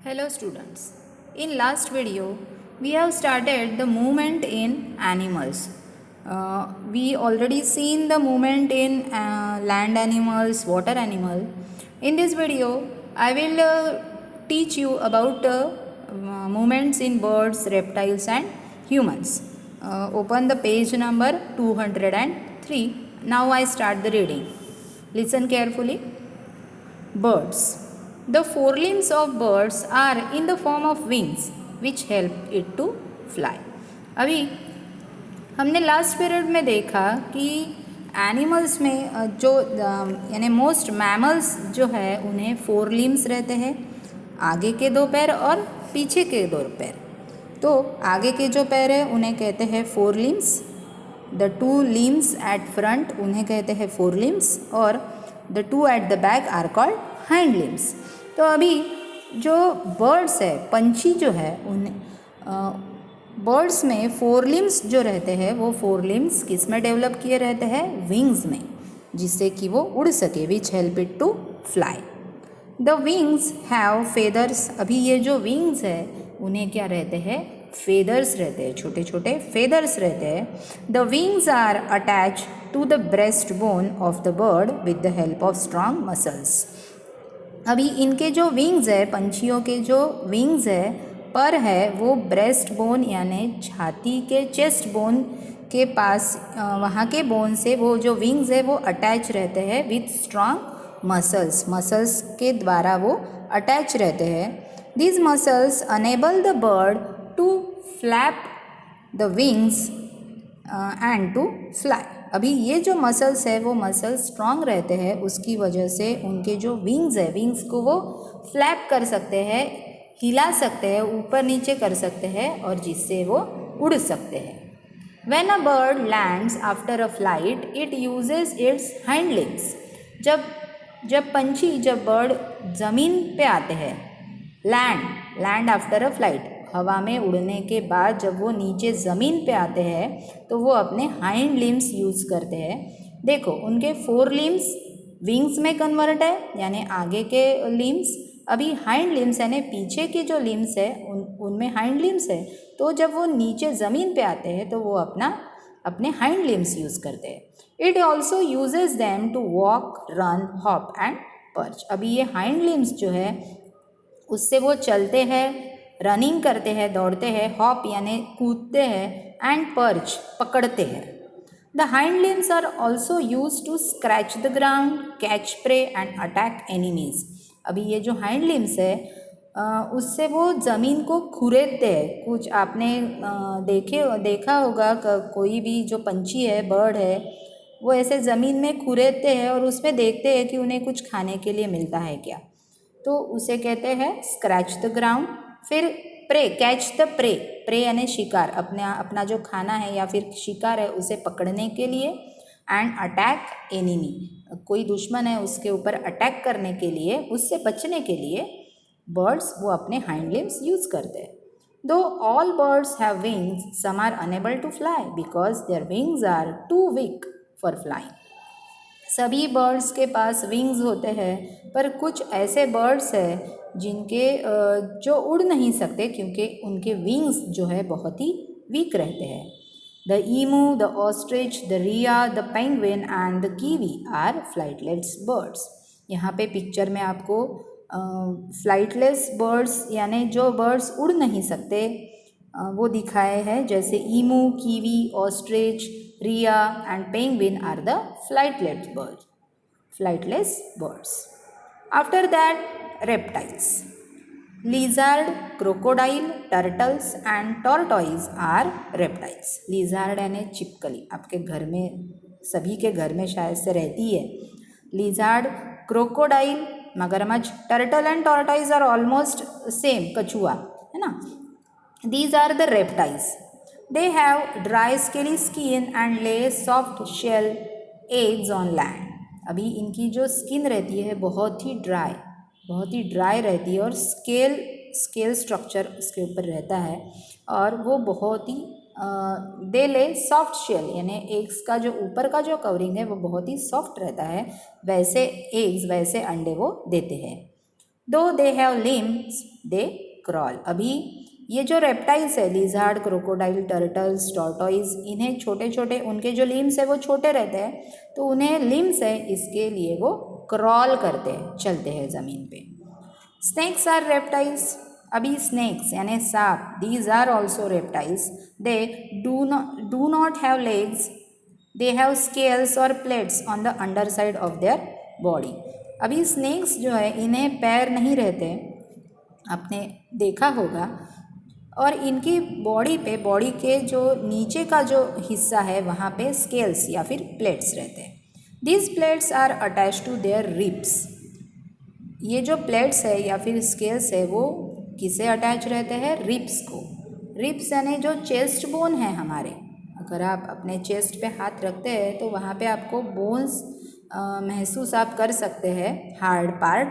Hello students. In last video we have started the movement in animals. We already seen the movement in land animals, water animal. In this video I will teach you about movements in birds, reptiles and humans. Open the page number 203. Now I start the reading. Listen carefully. Birds. The forelimbs of birds are in the form of wings which help it to fly. अभी हमने last period में देखा कि animals में जो यानी most mammals जो है उन्हें फोर लिम्स रहते हैं, आगे के दो पैर और पीछे के दो पैर. तो आगे के जो पैर है उन्हें कहते हैं fore limbs. The two limbs at front उन्हें कहते हैं फोर लिम्स और the two at the back are called hind limbs. तो अभी जो बर्ड्स है, पंछी जो है, उन बर्ड्स में फोर लिम्स जो रहते हैं वो फोर लिम्स किस में डेवलप किए रहते हैं? विंग्स में, जिससे कि वो उड़ सके. Which help it to fly. The wings have feathers. अभी ये जो विंग्स है उन्हें क्या रहते हैं? फेदर्स रहते हैं, छोटे छोटे फेदर्स रहते हैं. The wings are attach to the breast bone of the bird with the help of strong muscles. अभी इनके जो विंग्स है, पंछियों के जो विंग्स है, पर है, वो ब्रेस्ट बोन यानी छाती के चेस्ट बोन के पास, वहाँ के बोन से वो जो विंग्स है वो अटैच रहते हैं विथ स्ट्रॉन्ग मसल्स. मसल्स के द्वारा वो अटैच रहते हैं. These muscles enable the bird to flap the wings and to fly. अभी ये जो मसल्स है वो मसल्स स्ट्रॉन्ग रहते हैं, उसकी वजह से उनके जो विंग्स है, विंग्स को वो फ्लैप कर सकते हैं, हिला सकते हैं, ऊपर नीचे कर सकते हैं और जिससे वो उड़ सकते हैं. When a bird lands after a flight, it uses its hind limbs. जब बर्ड ज़मीन पे आते हैं, लैंड आफ्टर अ फ्लाइट, हवा में उड़ने के बाद जब वो नीचे ज़मीन पे आते हैं तो वो अपने हाइंड लिम्स यूज़ करते हैं. देखो उनके फोर लिम्स विंग्स में कन्वर्ट है, यानी आगे के लिम्स. अभी हाइंड लिम्स यानी पीछे की जो लिम्स है उनमें हाइंड लिम्स है. तो जब वो नीचे ज़मीन पे आते हैं तो वो अपने हाइंड लिम्स यूज़ करते हैं. It also uses them to walk, run, hop and perch. अभी ये हाइंड लिम्स जो है उससे वो चलते हैं, रनिंग करते हैं, दौड़ते हैं, हॉप यानी कूदते हैं, एंड पर्च पकड़ते हैं. The hind limbs are also use to scratch the ground, catch prey and attack enemies. अभी ये जो हाइंड लिम्स है उससे वो ज़मीन को खुरेदते हैं. कुछ आपने देखा होगा कोई भी जो पंछी है, बर्ड है, वो ऐसे ज़मीन में खुरेदते हैं और उसमें देखते हैं कि उन्हें कुछ खाने के लिए मिलता है क्या. तो उसे कहते हैं स्क्रैच द ग्राउंड. फिर प्रे, कैच द प्रे यानी शिकार, अपना जो खाना है या फिर शिकार है उसे पकड़ने के लिए. एंड अटैक एनिमी, कोई दुश्मन है उसके ऊपर अटैक करने के लिए, उससे बचने के लिए बर्ड्स वो अपने हाइंड लिम्स यूज़ करते हैं. Though all birds have wings, some are unable to fly because their wings are too weak for flying. सभी बर्ड्स के पास विंग्स होते हैं, पर कुछ ऐसे बर्ड्स हैं जिनके जो उड़ नहीं सकते क्योंकि उनके विंग्स जो है बहुत ही वीक रहते हैं. The emu, the ostrich, the rhea, the penguin and the kiwi are flightless birds. यहाँ पे पिक्चर में आपको फ्लाइटलेस बर्ड्स यानी जो बर्ड्स उड़ नहीं सकते वो दिखाए हैं. जैसे emu, kiwi, ostrich, rhea and penguin are the flightless birds. After that reptiles. Lizard, crocodile, turtles and tortoise are reptiles. Lizard यानी छिपकली, आपके घर में, सभी के घर में शायद से रहती है. Lizard, crocodile मगरमच्छ, turtle and tortoise are almost same, कछुआ है ना. These are the reptiles. They have dry scaly skin and lay soft shell eggs on land. अभी इनकी जो स्किन रहती है बहुत ही ड्राई रहती है और स्केल स्ट्रक्चर उसके ऊपर रहता है और वो बहुत ही दे ले सॉफ्ट शेल यानी एग्स का जो ऊपर का जो कवरिंग है वो बहुत ही सॉफ्ट रहता है. वैसे अंडे वो देते हैं. दो they have limbs they crawl. अभी ये जो रेप्टाइल्स है, लिजार्ड, क्रोकोडाइल, टर्टल्स, टॉर्टोइज, इन्हें छोटे छोटे उनके जो लिम्स है वो छोटे रहते हैं, तो उन्हें लिम्स है इसके लिए वो क्रॉल करते हैं, चलते हैं ज़मीन पे। Snakes are reptiles. अभी स्नेक्स यानी सांप, these are also reptiles. They do not have legs, they have scales और plates on the under side of their body. अभी स्नेक्स जो है इन्हें पैर नहीं रहते, आपने देखा होगा, और इनकी बॉडी पे, बॉडी के जो नीचे का जो हिस्सा है वहाँ पे स्केल्स या फिर प्लेट्स रहते हैं। These plates are attach to their ribs. ये जो प्लेट्स है या फिर स्केल्स है वो किसे अटैच रहते हैं? रिब्स को। रिब्स यानी जो चेस्ट बोन है हमारे, अगर आप अपने चेस्ट पे हाथ रखते हैं तो वहाँ पे आपको बोन्स महसूस आप कर सकते हैं, हार्ड पार्ट।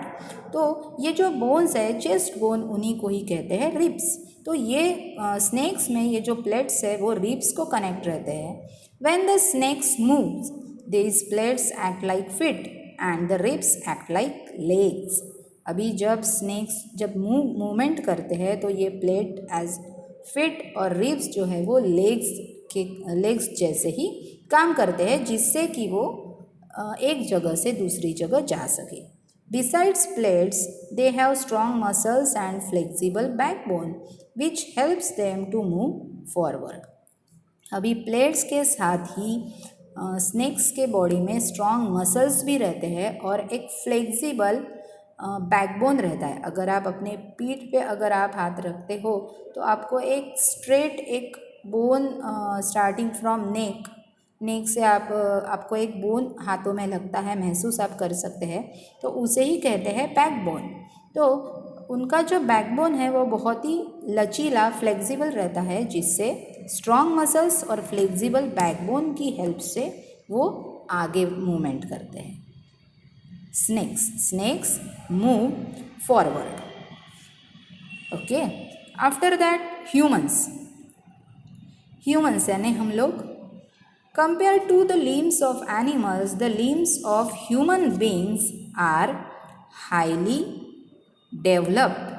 तो ये जो बोन्स है, चेस्ट बोन, उन्हीं को ही कहते हैं रिब्स। तो ये स्नेक्स में ये जो प्लेट्स है वो रिब्स को कनेक्ट रहते हैं। When the snakes moves, these plates act like feet and the ribs act like legs। अभी जब स्नेक्स जब मूवमेंट करते हैं तो ये प्लेट एज फिट और रिब्स जो है वो लेग्स जैसे ही काम करते हैं, जिससे कि वो एक जगह से दूसरी जगह जा सके। Besides plates, they have strong muscles and flexible backbone, which helps them to move forward। अभी प्लेट्स के साथ ही स्नेक्स के बॉडी में स्ट्रॉन्ग मसल्स भी रहते हैं और एक फ्लेक्सिबल बैकबोन रहता है। अगर आप अपने पीठ पे अगर आप हाथ रखते हो तो आपको एक स्ट्रेट एक बोन स्टार्टिंग फ्रॉम नेक से आपको एक बोन हाथों में लगता है, महसूस आप कर सकते हैं, तो उसे ही कहते हैं बैकबोन। तो उनका जो बैकबोन है वो बहुत ही लचीला, फ्लेक्सिबल रहता है, जिससे स्ट्रॉन्ग मसल्स और फ्लेक्सिबल बैकबोन की हेल्प से वो आगे मूवमेंट करते हैं। Snakes move forward. Okay, after that humans यानी हम लोग। Compare to the limbs of animals, the limbs of human beings are highly developed.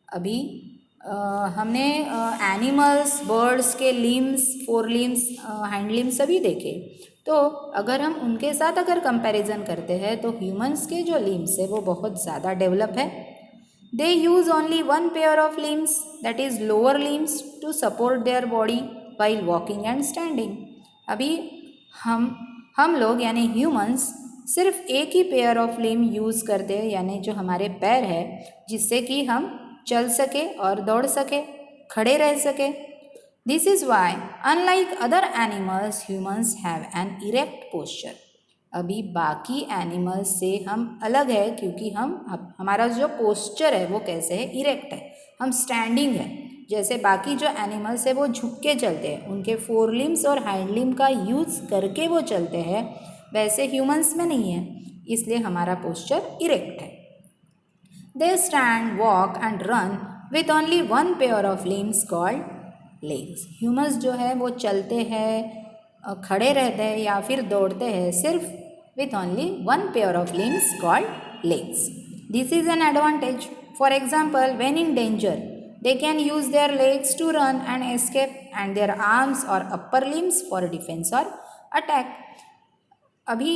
अभी हमने एनिमल्स, बर्ड्स के limbs, fore limbs, hand limbs सभी देखे, तो अगर हम उनके साथ अगर कंपैरिजन करते हैं तो ह्यूमंस के जो लिम्स है वो बहुत ज़्यादा डेवलप है। They use only one pair of limbs, that is lower limbs, to support their body while walking and standing. अभी हम लोग यानी ह्यूमंस सिर्फ एक ही पेयर ऑफ लिम यूज़ करते हैं, यानी जो हमारे पैर है, जिससे कि हम चल सके और दौड़ सके, खड़े रह सके। This is why unlike other animals humans have an erect posture. अभी बाकी एनिमल्स से हम अलग है क्योंकि हमारा जो पोस्चर है वो कैसे है? इरेक्ट है, हम स्टैंडिंग है। जैसे बाकी जो एनिमल्स है वो झुक के चलते हैं, उनके फोर लिम्स और हाइंड लिम का यूज़ करके वो चलते हैं, वैसे ह्यूमंस में नहीं है, इसलिए हमारा पोस्चर इरेक्ट है। They stand, walk and run with only one pair of limbs called legs. Humans जो है वो चलते हैं, खड़े रहते हैं या फिर दौड़ते हैं सिर्फ with only one pair of limbs called legs. This is an advantage. For example, when in danger, they can use their legs to run and escape and their arms or upper limbs for defense or attack. अभी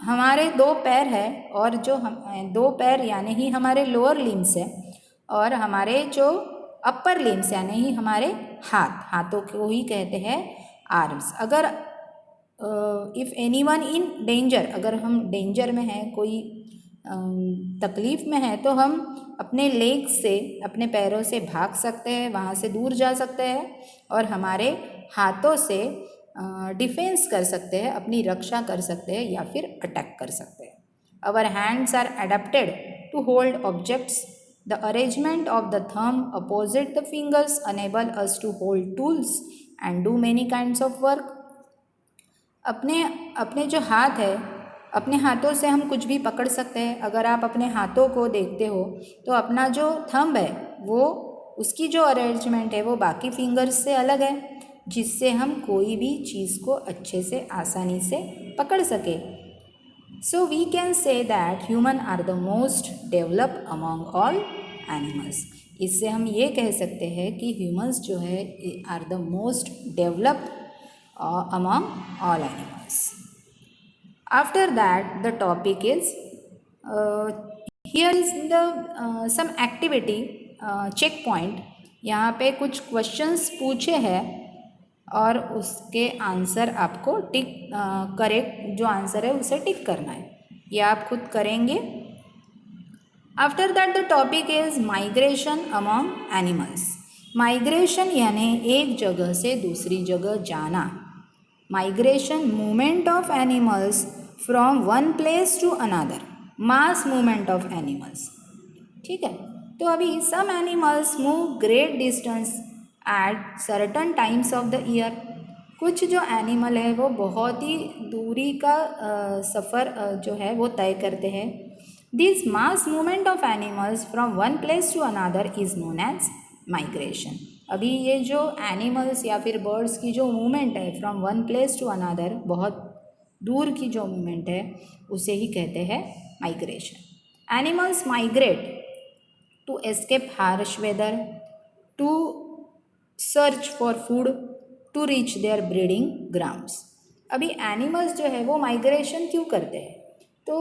हमारे दो पैर है और जो हम दो पैर यानी ही हमारे लोअर लिम्स है, और हमारे जो अपर लिम्स यानी ही हमारे हाथों को ही कहते हैं आर्म्स। अगर if any one in danger, अगर हम डेंजर में हैं, कोई तकलीफ़ में है, तो हम अपने लेग्स से, अपने पैरों से भाग सकते हैं, वहाँ से दूर जा सकते हैं, और हमारे हाथों से डिफेंस कर सकते हैं, अपनी रक्षा कर सकते हैं या फिर अटैक कर सकते हैं। Our hands are adapted to hold objects. The arrangement of the thumb opposite the fingers enable us to hold tools and do many kinds of work. अपने जो हाथ है, अपने हाथों से हम कुछ भी पकड़ सकते हैं। अगर आप अपने हाथों को देखते हो तो अपना जो थंब है वो, उसकी जो अरेंजमेंट है वो बाकी फिंगर्स से अलग है, जिससे हम कोई भी चीज़ को अच्छे से, आसानी से पकड़ सके। So we can say that human are the most developed among all animals. इससे हम ये कह सकते हैं कि ह्यूमंस जो है are the most developed among all animals. After that, the topic is here is the some activity checkpoint. यहाँ पे कुछ क्वेश्चंस पूछे हैं और उसके आंसर आपको टिक करेक्ट जो आंसर है उसे टिक करना है, ये आप खुद करेंगे. After that the topic is migration among animals. Migration यानी एक जगह से दूसरी जगह जाना. Migration movement of animals from one place to another. Mass movement of animals. ठीक है, तो अभी some animals move great distance at certain times of the year. कुछ जो एनिमल है वो बहुत ही दूरी का सफ़र जो है वो तय करते हैं. This mass movement of animals from one place to another is known as migration. अभी ये जो एनिमल्स या फिर बर्ड्स की जो मूवमेंट है from one place to another, बहुत दूर की जो मूवमेंट है उसे ही कहते हैं migration. Animals migrate to escape harsh weather, to search for food, to reach their breeding grounds. अभी एनिमल्स जो है वो माइग्रेशन क्यों करते हैं? तो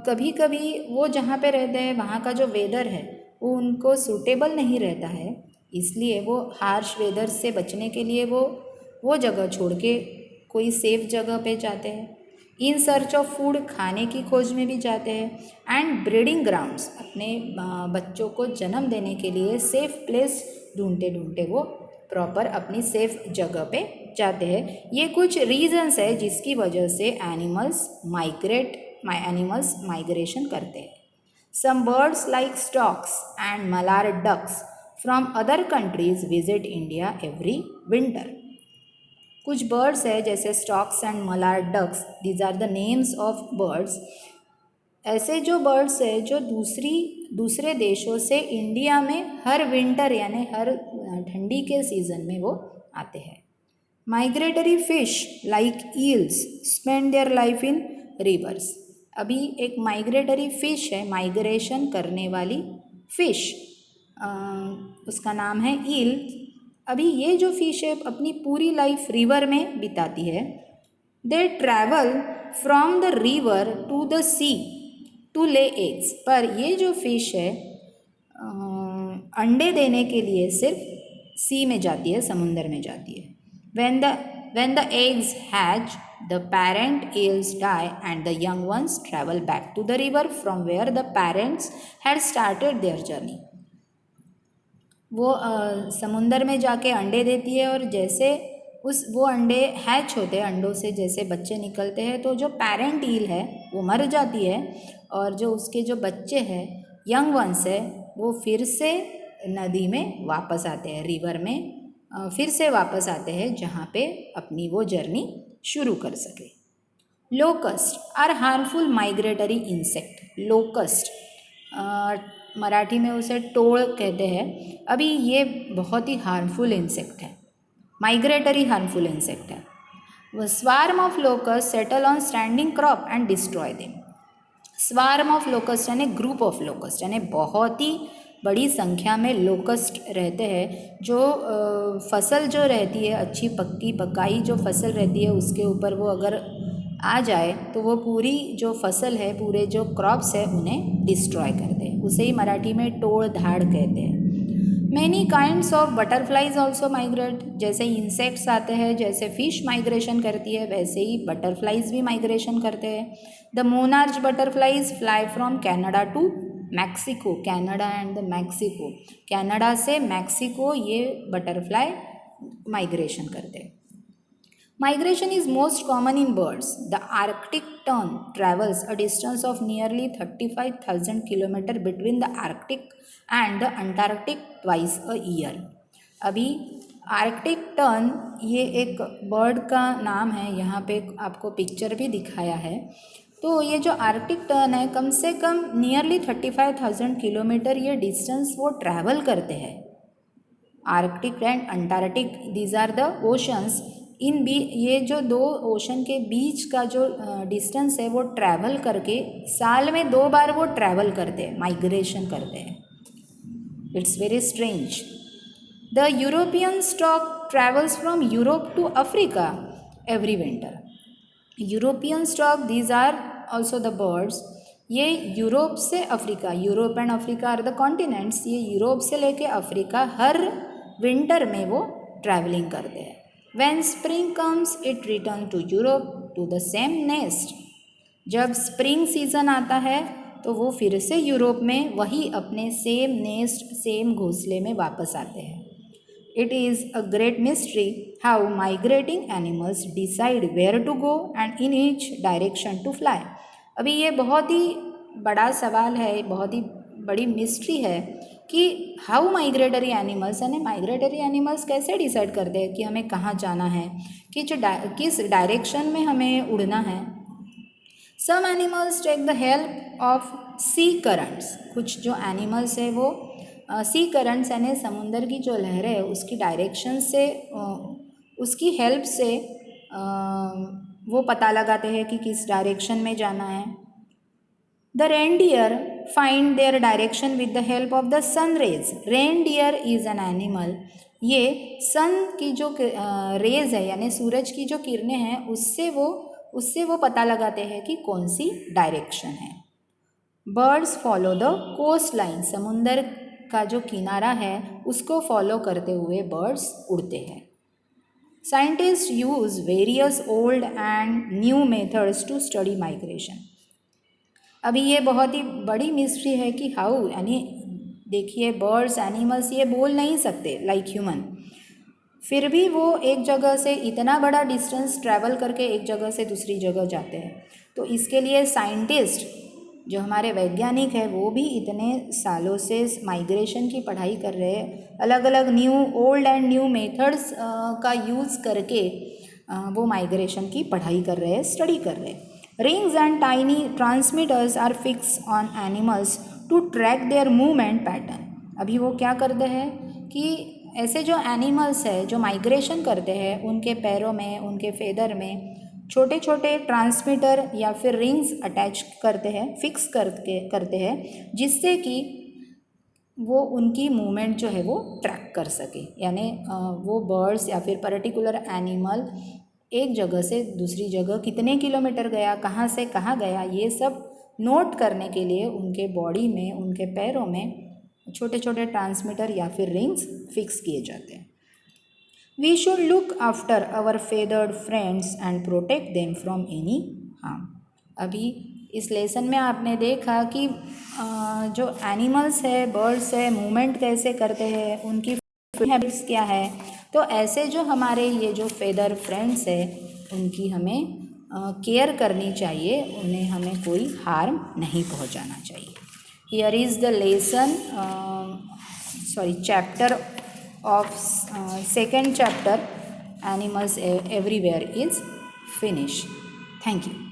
कभी कभी वो जहाँ पे रहते हैं वहाँ का जो वेदर है वो उनको सूटेबल नहीं रहता है, इसलिए वो हार्श वेदर से बचने के लिए वो जगह छोड़ के कोई सेफ जगह पे जाते हैं. इन सर्च ऑफ फूड, खाने की खोज में भी जाते हैं. एंड ब्रीडिंग ग्राउंड्स, अपने बच्चों को जन्म देने के लिए सेफ प्लेस ढूंढते ढूंढते वो प्रॉपर अपनी सेफ जगह पे जाते हैं. ये कुछ रीजंस है जिसकी वजह से एनिमल्स माइग्रेशन करते हैं. Some birds like storks and mallard ducks from other countries visit India every winter. कुछ बर्ड्स है जैसे storks and mallard ducks, these are the names of birds. ऐसे जो बर्ड्स है जो दूसरे देशों से इंडिया में हर विंटर यानी हर ठंडी के सीज़न में वो आते हैं. Migratory fish like eels spend their life in rivers. अभी एक माइग्रेटरी फिश है, माइग्रेशन करने वाली फिश, उसका नाम है ईल. अभी ये जो फिश है अपनी पूरी लाइफ रिवर में बिताती है. They travel from the river to the sea to lay eggs. पर ये जो फिश है अंडे देने के लिए सिर्फ सी में जाती है, समुंदर में जाती है. when the eggs hatch, the parent eels die and the young ones travel back to the river from where the parents had started their journey. वो समुंदर में जाके अंडे देती है और जैसे वो अंडे हैच होते हैं, अंडों से जैसे बच्चे निकलते हैं तो जो पेरेंट ईल है वो मर जाती है और जो उसके जो बच्चे हैं यंग वंस है वो फिर से नदी में वापस आते हैं, रिवर में फिर से वापस आते हैं जहाँ पे अपनी वो जर्नी शुरू कर सके. Locust are harmful migratory insect. Locust Marathi में उसे टोळ कहते हैं. अभी ये बहुत ही हार्मफुल इंसेक्ट है, माइग्रेटरी हार्मफुल इंसेक्ट है. वो swarm of locust settle on standing crop and destroy them. Swarm of locust यानी ग्रुप ऑफ लोकस्ट, यानी बहुत ही बड़ी संख्या में लोकस्ट रहते हैं. जो फसल जो रहती है अच्छी पकाई जो फसल रहती है उसके ऊपर वो अगर आ जाए तो वो पूरी जो फसल है, पूरे जो क्रॉप्स है उन्हें डिस्ट्रॉय करते हैं. उसे ही मराठी में टोड़ धाड़ कहते हैं. Many kinds of butterflies also migrate. जैसे इंसेक्ट्स आते हैं, जैसे फिश माइग्रेशन करती है वैसे ही बटरफ्लाइज भी माइग्रेशन करते हैं. The monarch butterflies fly from Canada to Mexico. Canada and the Mexico, Canada से मैक्सिको ये बटरफ्लाई माइग्रेशन करते हैं. Migration is most common in birds. The Arctic tern travels a distance of nearly 35,000 km between the Arctic and the Antarctic twice a year. अभी Arctic tern ये एक bird का नाम है, यहाँ पे आपको पिक्चर भी दिखाया है. तो ये जो आर्कटिक टर्न है कम से कम नियरली 35,000 किलोमीटर ये डिस्टेंस वो ट्रैवल करते हैं. Arctic and Antarctic, these are the oceans ये जो दो ओशन के बीच का जो डिस्टेंस है वो ट्रैवल करके साल में 2 बार वो ट्रैवल करते हैं, माइग्रेशन करते हैं. It's very strange. The European stork travels from Europe to Africa every winter. European stork, these are also the birds. ये यूरोप से Africa, Europe and Africa are the continents, ये यूरोप से लेके Africa हर winter में वो travelling करते हैं. When spring comes, it return to Europe to the same nest. जब स्प्रिंग सीज़न आता है तो वो फिर से यूरोप में वही अपने सेम नेस्ट, सेम घोंसले में वापस आते हैं. It is a great mystery how migrating animals decide where to go and in each direction to fly. अभी ये बहुत ही बड़ा सवाल है, बहुत ही बड़ी मिस्ट्री है कि हाउ माइग्रेटरी एनिमल्स, यानी माइग्रेटरी एनिमल्स कैसे डिसाइड करते हैं कि हमें कहाँ जाना है, कि किस डायरेक्शन में हमें उड़ना है. Some animals take the help of sea currents. कुछ जो एनिमल्स है वो सी करंट्स यानी समुंदर की जो लहरें है उसकी डायरेक्शन से, उसकी हेल्प से वो पता लगाते हैं कि किस डायरेक्शन में जाना है. The reindeer find their direction with the help of the sun rays. Reindeer is an animal. ये सन की जो रेज है यानी सूरज की जो किरणें हैं उससे वो पता लगाते हैं कि कौन सी डायरेक्शन है. Birds follow the coast line. समुंदर का जो किनारा है उसको फॉलो करते हुए बर्ड्स उड़ते हैं. Scientist use various old and new methods to study migration. अभी ये बहुत ही बड़ी मिस्ट्री है कि हाउ, यानी देखिए बर्ड्स, एनिमल्स ये बोल नहीं सकते लाइक ह्यूमन, फिर भी वो एक जगह से इतना बड़ा डिस्टेंस ट्रैवल करके एक जगह से दूसरी जगह जाते हैं. तो इसके लिए साइंटिस्ट, जो हमारे वैज्ञानिक है, वो भी इतने सालों से माइग्रेशन की पढ़ाई कर रहे हैं. अलग अलग ओल्ड एंड न्यू मेथड्स का यूज़ करके वो माइग्रेशन की पढ़ाई कर रहे हैं, स्टडी कर रहे हैं. Rings and tiny transmitters are fixed on animals to track their movement pattern. अभी वो क्या करते हैं कि ऐसे जो एनिमल्स है जो माइग्रेशन करते हैं उनके पैरों में, उनके फेदर में छोटे छोटे ट्रांसमीटर या फिर रिंग्स अटैच करते हैं, फिक्स करते हैं, जिससे कि वो उनकी मूवमेंट जो है वो ट्रैक कर सके. यानी वो बर्ड्स या फिर पर्टिकुलर एनिमल एक जगह से दूसरी जगह कितने किलोमीटर गया, कहाँ से कहाँ गया, ये सब नोट करने के लिए उनके बॉडी में, उनके पैरों में छोटे छोटे ट्रांसमीटर या फिर रिंग्स फिक्स किए जाते हैं. We should look after our feathered friends and protect them from any harm. अभी इस लेसन में आपने देखा कि जो एनिमल्स है, बर्ड्स है, मूवमेंट कैसे करते हैं, उनकी हैबिट्स क्या है. तो ऐसे जो हमारे ये जो फेदर फ्रेंड्स है उनकी हमें केयर करनी चाहिए, उन्हें हमें कोई हार्म नहीं पहुंचाना चाहिए. Here is the lesson, chapter of second chapter, animals everywhere is finish. Thank you.